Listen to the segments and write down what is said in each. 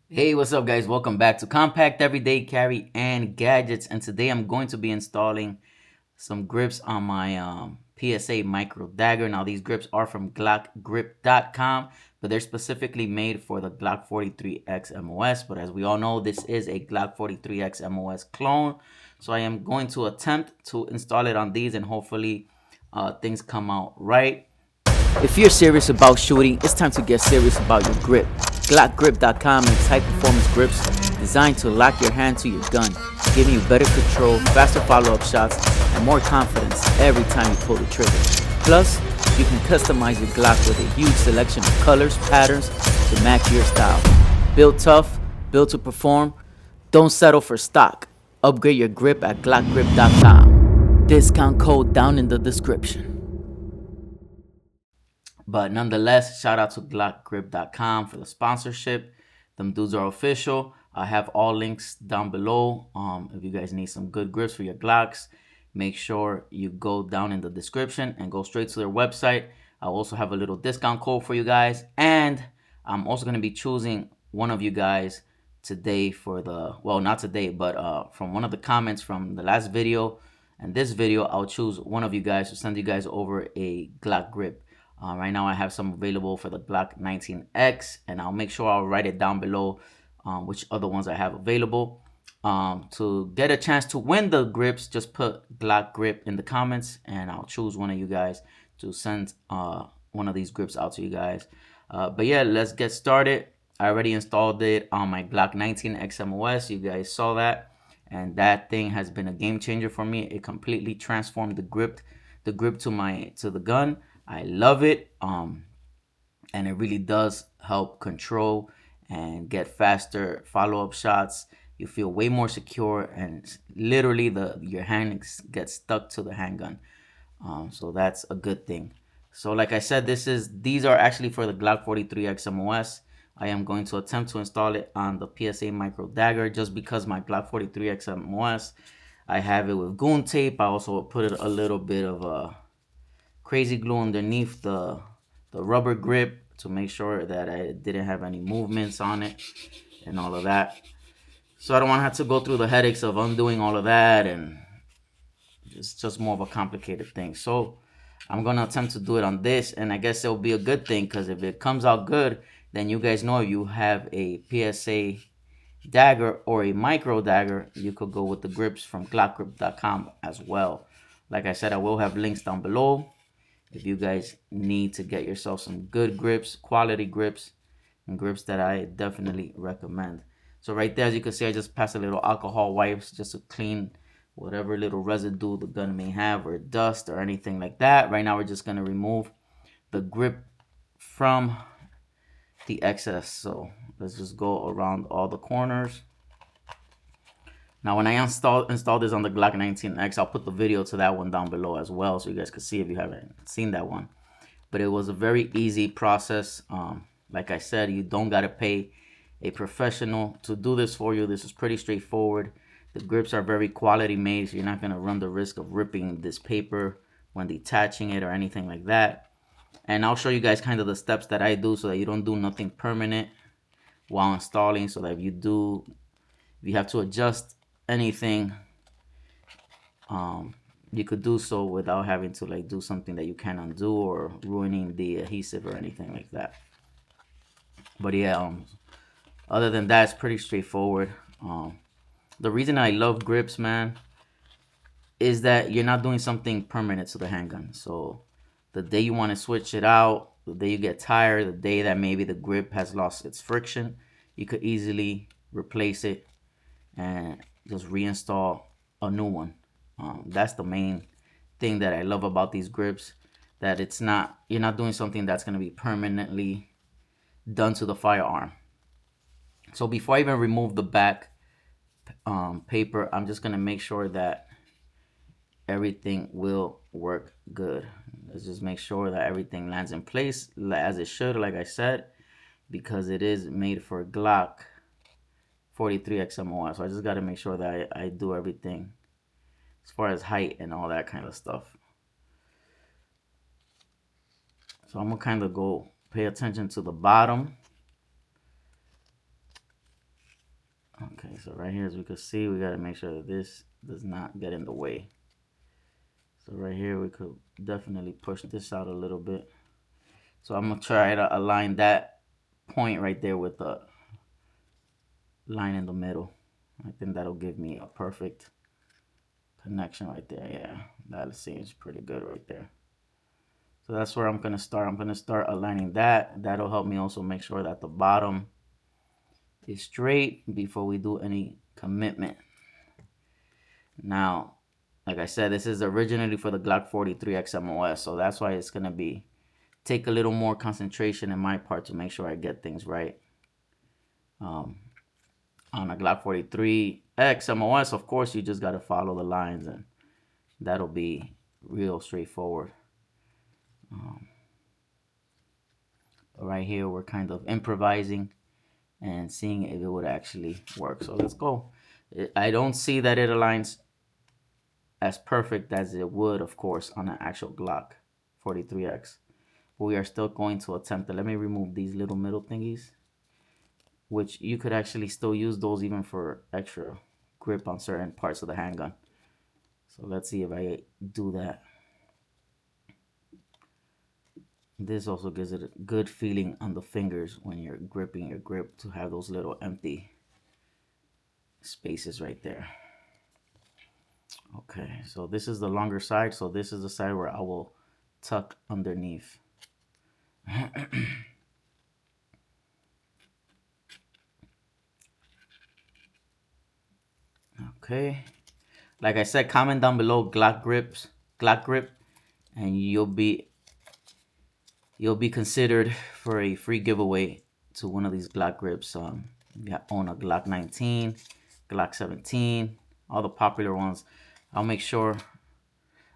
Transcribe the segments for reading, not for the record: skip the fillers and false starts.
Hey, what's up, guys? Welcome back to Compact Everyday Carry and Gadgets. And today I'm going to be installing some grips on my PSA Micro Dagger. Now, these grips are from GLOCK but they're specifically made for the Glock 43X MOS. But as we all know, this is a Glock 43X MOS clone. So I am going to attempt to install it on these, and hopefully things come out right. If you're serious about shooting, it's time to get serious about your grip. GlockGrip.com makes high-performance grips designed to lock your hand to your gun, giving you better control, faster follow-up shots, and more confidence every time you pull the trigger. Plus, you can customize your Glock with a huge selection of colors, patterns to match your style. Built tough, built to perform. Don't settle for stock. Upgrade your grip at GlockGrip.com. Discount code down in the description. But nonetheless, shout out to GlockGrip.com for the sponsorship. Them dudes are official. I have all links down below. If you guys need some good grips for your Glocks, make sure you go down in the description and go straight to their website. I'll also have a little discount code for you guys. And I'm also going to be choosing one of you guys today for the, well, not today, but from one of the comments from the last video and this video, I'll choose one of you guys to send you guys over a Glock grip. Right now I have some available for the Glock 19X, and I'll make sure I'll write it down below which other ones I have available. To get a chance to win the grips, just put Glock grip in the comments, and I'll choose one of you guys to send one of these grips out to you guys. But yeah, let's get started. I already installed it on my Glock 19X MOS. You guys saw that, and that thing has been a game changer for me. It completely transformed the grip to the gun. I love it. And it really does help control and get faster follow-up shots. You feel way more secure, and literally your hand gets stuck to the handgun. So that's a good thing. So like I said, these are actually for the Glock 43X MOS. I am going to attempt to install it on the PSA Micro Dagger just because my Glock 43X MOS, I have it with goon tape. I also put a little bit of crazy glue underneath the rubber grip to make sure that I didn't have any movements on it and all of that. So I don't want to have to go through the headaches of undoing all of that, and it's just more of a complicated thing. So I'm going to attempt to do it on this, and I guess it'll be a good thing, because if it comes out good, then you guys know if you have a PSA dagger or a micro dagger, you could go with the grips from glockgrip.com as well. Like I said, I will have links down below if you guys need to get yourself some good grips, quality grips, and grips that I definitely recommend. So right there, as you can see, I just passed a little alcohol wipes just to clean whatever little residue the gun may have, or dust or anything like that. Right now, we're just going to remove the grip from the excess. So let's just go around all the corners. Now, when I install this on the Glock 19X, I'll put the video to that one down below as well, so you guys can see if you haven't seen that one. But it was a very easy process. Like I said, you don't gotta pay a professional to do this for you. This is pretty straightforward. The grips are very quality made, so you're not gonna run the risk of ripping this paper when detaching it or anything like that. And I'll show you guys kind of the steps that I do so that you don't do nothing permanent while installing, so that if you have to adjust anything, you could do so without having to like do something that you can't undo or ruining the adhesive or anything like that. But yeah, other than that, it's pretty straightforward. The reason I love grips, man, is that you're not doing something permanent to the handgun. So the day you want to switch it out, the day you get tired, the day that maybe the grip has lost its friction, you could easily replace it and just reinstall a new one. That's the main thing that I love about these grips, that you're not doing something that's going to be permanently done to the firearm. So before I even remove the back paper, I'm just going to make sure that everything will work good. Let's just make sure that everything lands in place as it should, like I said, because it is made for Glock 43X MOS. So I just got to make sure that I do everything as far as height and all that kind of stuff. So I'm gonna kind of go pay attention to the bottom. Okay, so right here, as we can see, we got to make sure that this does not get in the way. So right here, we could definitely push this out a little bit. So I'm going to try to align that point right there with the line in the middle. I think that'll give me a perfect connection right there. Yeah, that seems pretty good right there. So that's where I'm going to start. I'm going to start aligning that. That'll help me also make sure that the bottom is straight before we do any commitment. Now, like I said, this is originally for the Glock 43 XMOS, so that's why it's going to take a little more concentration in my part to make sure I get things right. On a Glock 43 XMOS, of course, you just got to follow the lines, and that'll be real straightforward. Right here, we're kind of improvising and seeing if it would actually work. So let's go. I don't see that it aligns as perfect as it would, of course, on an actual Glock 43X. But we are still going to attempt it. Let me remove these little middle thingies, which you could actually still use those even for extra grip on certain parts of the handgun. So let's see if I do that. This also gives it a good feeling on the fingers when you're gripping your grip to have those little empty spaces right there. Okay, so this is the longer side. So this is the side where I will tuck underneath. Okay, like I said, comment down below Glock grip, and you'll be considered for a free giveaway to one of these Glock grips. You own a Glock 19, Glock 17, all the popular ones. I'll make sure.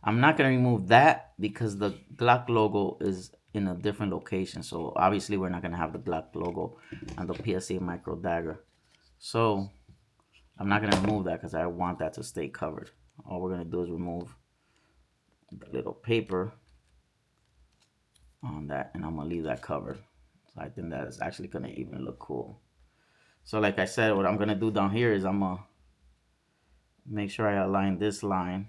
I'm not going to remove that because the Glock logo is in a different location. So obviously we're not going to have the Glock logo on the PSA micro dagger. So I'm not going to remove that because I want that to stay covered. All we're going to do is remove the little paper on that, and I'm going to leave that covered. So I think that is actually going to even look cool. So like I said, what I'm going to do down here is I'm going to make sure I align this line.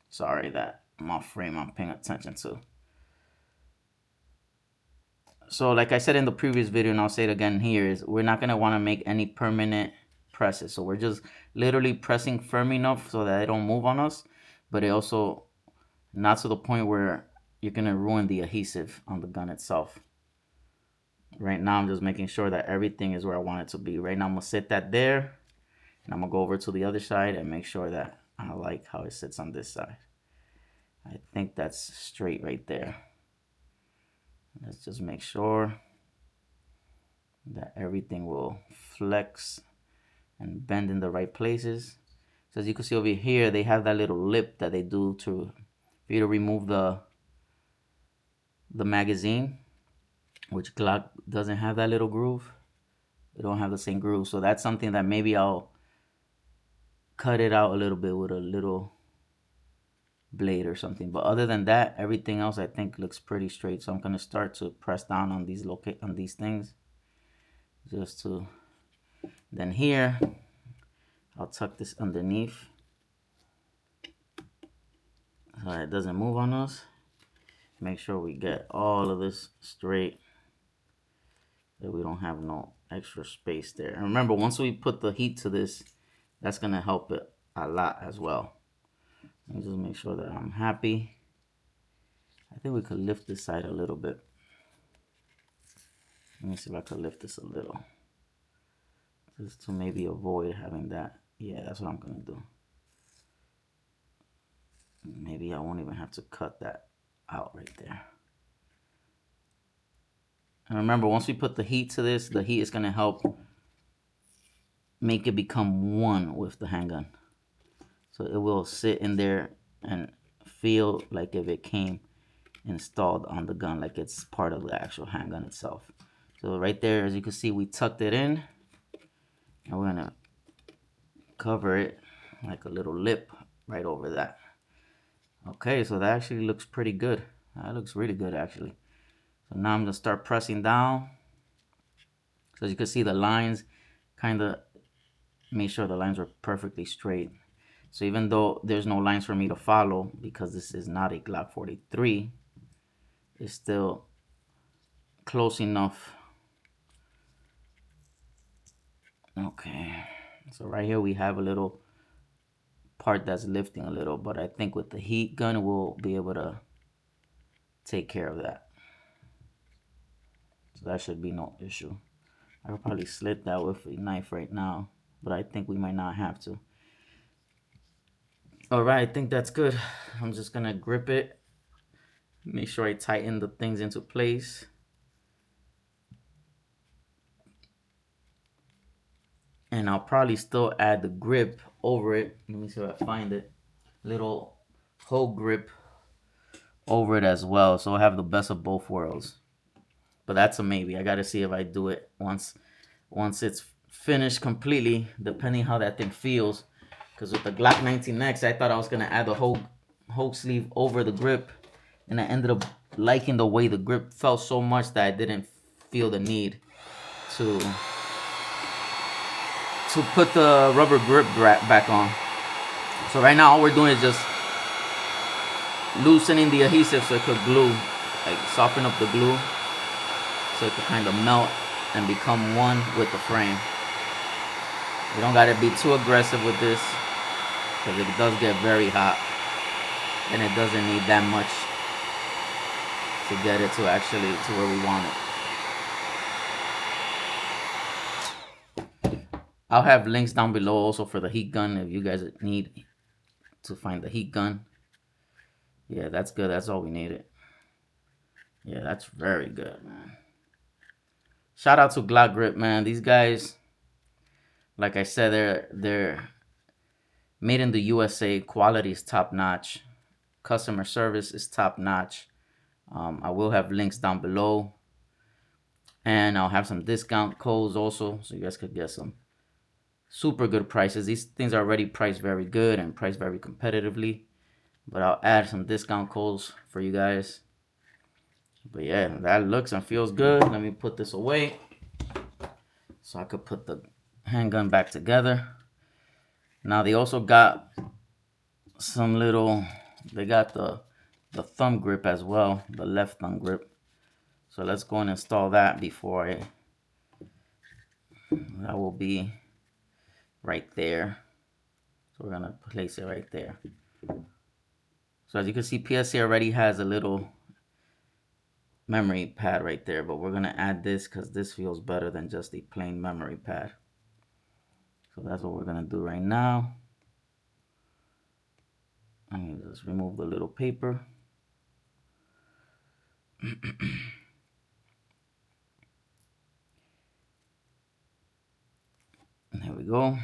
Sorry that I'm off frame, I'm paying attention to. So like I said in the previous video, and I'll say it again here, is we're not going to want to make any permanent presses. So we're just literally pressing firm enough so that they don't move on us, but it also not to the point where you're going to ruin the adhesive on the gun itself. Right now, I'm just making sure that everything is where I want it to be. Right now, I'm going to sit that there, and I'm going to go over to the other side and make sure that I like how it sits on this side. I think that's straight right there. Let's just make sure that everything will flex and bend in the right places. So as you can see over here, they have that little lip that they do for you to remove the magazine, which Glock doesn't have that little groove. They don't have the same groove. So that's something that maybe I'll cut it out a little bit with a little blade or something. But other than that, everything else I think looks pretty straight. So I'm going to start to press down on these things. Just to, then here, I'll tuck this underneath so it doesn't move on us. Make sure we get all of this straight, that we don't have no extra space there. And remember, once we put the heat to this, that's going to help it a lot as well. Let me just make sure that I'm happy. I think we could lift this side a little bit. Let me see if I could lift this a little, just to maybe avoid having that. Yeah, that's what I'm going to do. Maybe I won't even have to cut that out right there. And remember, once we put the heat to this, the heat is going to help make it become one with the handgun. So it will sit in there and feel like if it came installed on the gun, like it's part of the actual handgun itself. So right there, as you can see, we tucked it in, and we're gonna cover it like a little lip right over that. Okay, so that actually looks pretty good. That looks really good actually. So now I'm gonna start pressing down. So as you can see, the lines kind of Make sure the lines are perfectly straight. So even though there's no lines for me to follow because this is not a Glock 43, it's still close enough. Okay, so right here we have a little part that's lifting a little, but I think with the heat gun we'll be able to take care of that. So that should be no issue. I could probably slit that with a knife right now, but I think we might not have to. All right, I think that's good. I'm just gonna grip it. Make sure I tighten the things into place. And I'll probably still add the grip over it. Let me see if I find it. Little whole grip over it as well. So I have the best of both worlds. But that's a maybe. I gotta see if I do it once it's finished completely, depending how that thing feels. Because with the Glock 19X, I thought I was gonna add the whole sleeve over the grip, and I ended up liking the way the grip felt so much that I didn't feel the need to put the rubber grip back on. So right now all we're doing is just loosening the adhesive so it could glue, like soften up the glue so it could kind of melt and become one with the frame. You don't gotta be too aggressive with this because it does get very hot and it doesn't need that much to get it to actually to where we want it. I'll have links down below also for the heat gun if you guys need to find the heat gun. Yeah, that's good. That's all we needed. Yeah, that's very good, man. Shout out to Glock Grip, man. These guys, like I said, they're made in the USA. Quality is top notch. Customer service is top notch. I will have links down below, and I'll have some discount codes also, so you guys could get some super good prices. These things are already priced very good and priced very competitively, but I'll add some discount codes for you guys. But yeah, that looks and feels good. Let me put this away so I could put the handgun back together. Now they also got some little, they got the thumb grip as well, the left thumb grip. So let's go and install that before that will be right there. So we're gonna place it right there. So as you can see, PSA already has a little memory pad right there, but we're gonna add this because this feels better than just a plain memory pad. So that's what we're gonna do right now. I'm gonna just remove the little paper. There we go.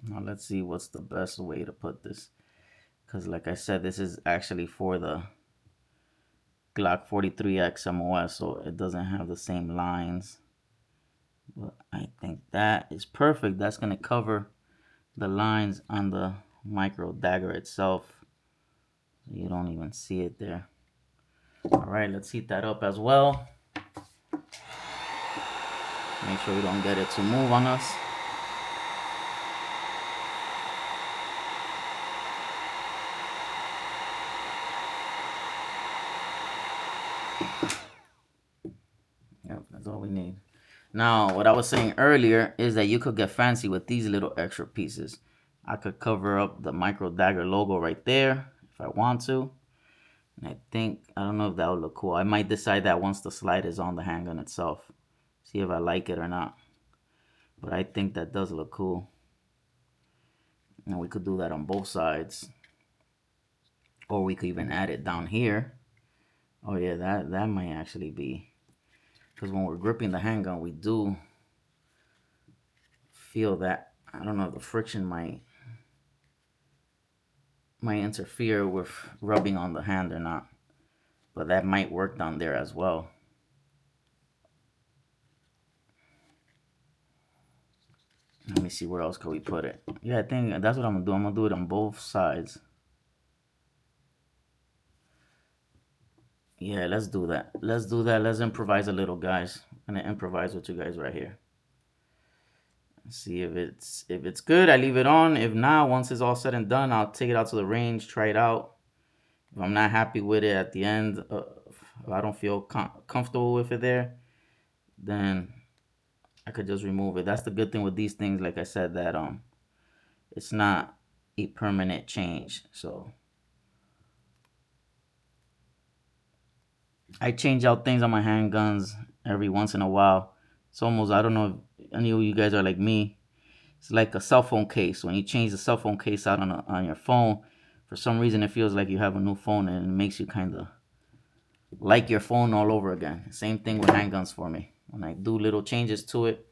Now let's see what's the best way to put this, because like I said, this is actually for the Glock 43X MOS, so it doesn't have the same lines. But I think that is perfect. That's gonna cover the lines on the micro dagger itself, so you don't even see it there. All right, let's heat that up as well. Make sure we don't get it to move on us. Yep, that's all we need. Now, what I was saying earlier is that you could get fancy with these little extra pieces. I could cover up the micro dagger logo right there if I want to. And I don't know if that would look cool. I might decide that once the slide is on the handgun itself. See if I like it or not. But I think that does look cool. And we could do that on both sides. Or we could even add it down here. Oh yeah, that might actually be. Because when we're gripping the handgun, we do feel that, I don't know, the friction might interfere with rubbing on the hand or not. But that might work down there as well. Let me see, where else could we put it? Yeah, I think that's what I'm gonna do. I'm gonna do it on both sides. Yeah, let's do that. Let's improvise a little, guys. I'm gonna improvise with you guys right here. See if it's good, I leave it on. If not, once it's all said and done, I'll take it out to the range, try it out. If I'm not happy with it at the end, if I don't feel comfortable with it there, then I could just remove it. That's the good thing with these things, like I said, that it's not a permanent change. So I change out things on my handguns every once in a while. It's almost, I don't know if any of you guys are like me. It's like a cell phone case. When you change the cell phone case out on your phone, for some reason it feels like you have a new phone, and it makes you kind of like your phone all over again. Same thing with handguns for me. When I do little changes to it,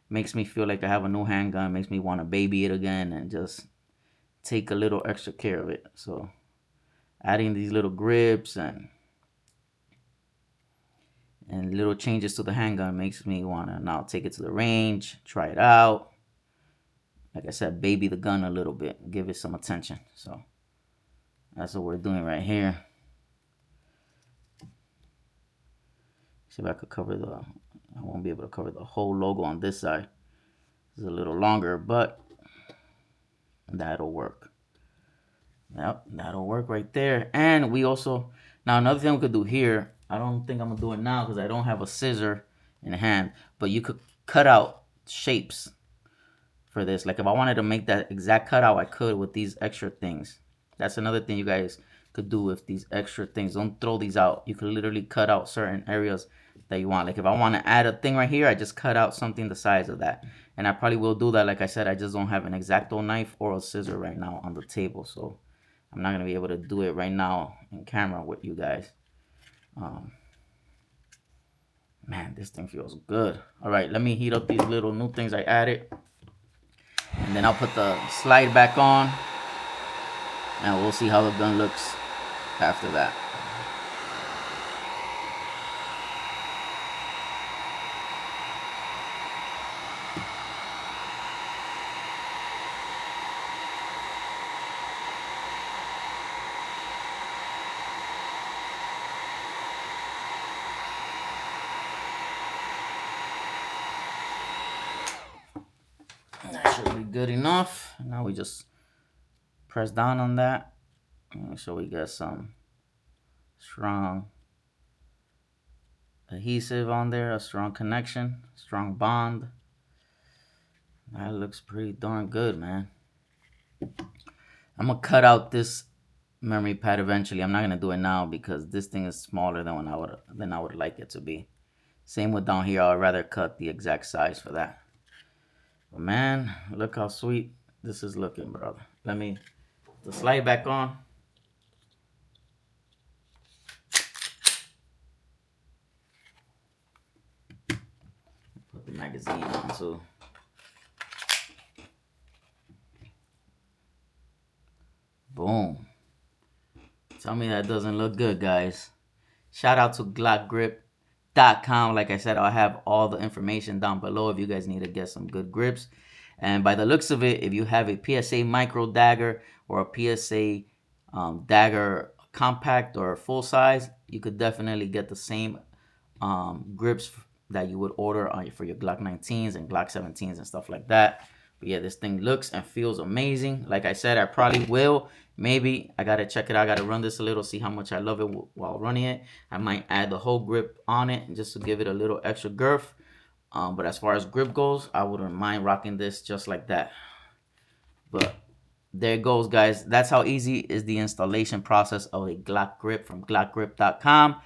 makes me feel like I have a new handgun, makes me want to baby it again and just take a little extra care of it. So adding these little grips and little changes to the handgun makes me want to now take it to the range, try it out. Like I said, baby the gun a little bit, give it some attention. So that's what we're doing right here. See if I could cover I won't be able to cover the whole logo on this side. It's a little longer, but that'll work. Yep, that'll work right there. And we also, now another thing we could do here, I don't think I'm gonna do it now because I don't have a scissor in hand, but you could cut out shapes for this. Like if I wanted to make that exact cutout, I could with these extra things. That's another thing you guys could do with these extra things. Don't throw these out. You could literally cut out certain areas that you want. Like if I want to add a thing right here, I just cut out something the size of that. And I probably will do that. Like I said, I just don't have an X-Acto knife or a scissor right now on the table. So I'm not going to be able to do it right now in camera with you guys. Man, this thing feels good. All right, let me heat up these little new things I added. And then I'll put the slide back on. And we'll see how the gun looks after that. That should be good enough. Now we just press down on that. Make sure we get some strong adhesive on there, a strong connection, strong bond. That looks pretty darn good, man. I'm gonna cut out this memory pad eventually. I'm not gonna do it now because this thing is smaller than I would like it to be. Same with down here. I'd rather cut the exact size for that. But man, look how sweet this is looking, brother. Let me put the slide back on. Put the magazine on too. Boom. Tell me that doesn't look good, guys. Shout out to GLOCK Like I said, I'll have all the information down below if you guys need to get some good grips. And by the looks of it, if you have a PSA micro dagger or a PSA dagger compact or full size, you could definitely get the same grips that you would order for your Glock 19s and Glock 17s and stuff like that. But yeah, this thing looks and feels amazing. Like I said, I probably will. Maybe I gotta check it out. I gotta run this a little, see how much I love it while running it. I might add the whole grip on it just to give it a little extra girth. But as far as grip goes, I wouldn't mind rocking this just like that. But there it goes, guys. That's how easy is the installation process of a Glock grip from GLOCKgrip.com.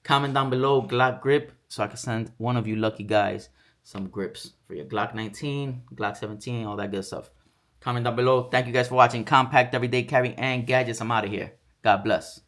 Comment down below Glock grip so I can send one of you lucky guys some grips for your Glock 19, Glock 17, all that good stuff. Comment down below. Thank you guys for watching Compact Everyday Carry and Gadgets. I'm out of here. God bless.